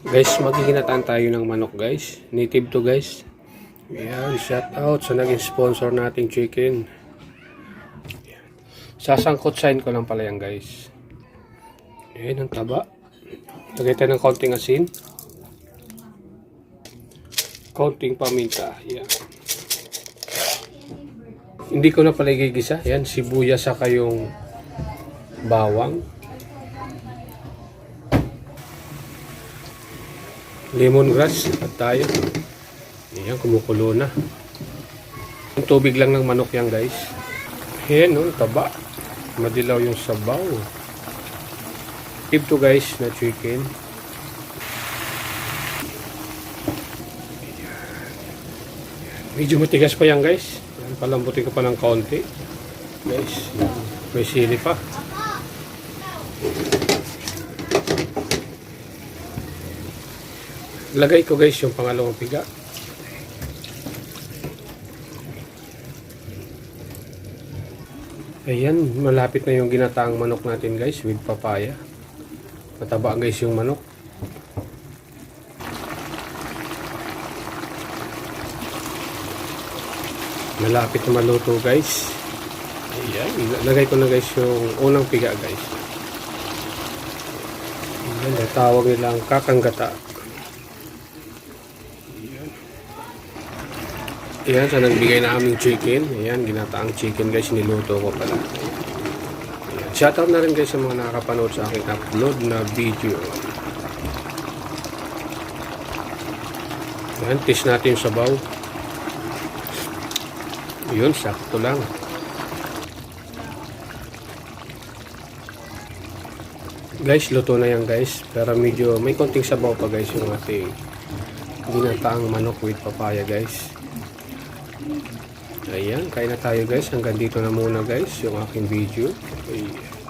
Guys, magiginataan tayo ng manok guys. Native to guys. Ayan, shout out sa naging sponsor nating chicken. Sasangkot sign ko lang pala yan guys. Ayan, ang taba. Lagay tayo ng konting asin. Konting paminta. Ayan. Hindi ko na pala igigisa. Ayan, sibuyas saka yung bawang. Lemongrass at tayo. Ayan, kumukulo na. Yung tubig lang ng manok yan guys. Ayan, no, taba. Madilaw yung sabaw. Tip to guys na chicken. Medyo matigas pa yan guys. Ayan, palambutin ko pa ng kaunti. Guys, may sili pa. Lagay ko guys yung pangalawang piga. Ayan, malapit na yung ginataang manok natin guys with papaya. Mataba guys yung manok. Malapit na maluto guys. Ayan, lagay ko na guys yung unang piga guys. Ayan, tawag nilang kakanggata. Ayan, sa nagbigay na aming chicken. Ayan, ginataang chicken guys, niluto ko pala. Ayan, shoutout na rin guys sa mga nakakapanood sa aking upload na video. Ayan, taste natin yung sabaw. Yun, sakto lang. Guys, luto na yan guys. Pero medyo may konting sabaw pa guys yung ating ginataang manok with papaya guys. Ayan, kain na tayo guys. Hanggang dito na muna guys yung aking video. Okay.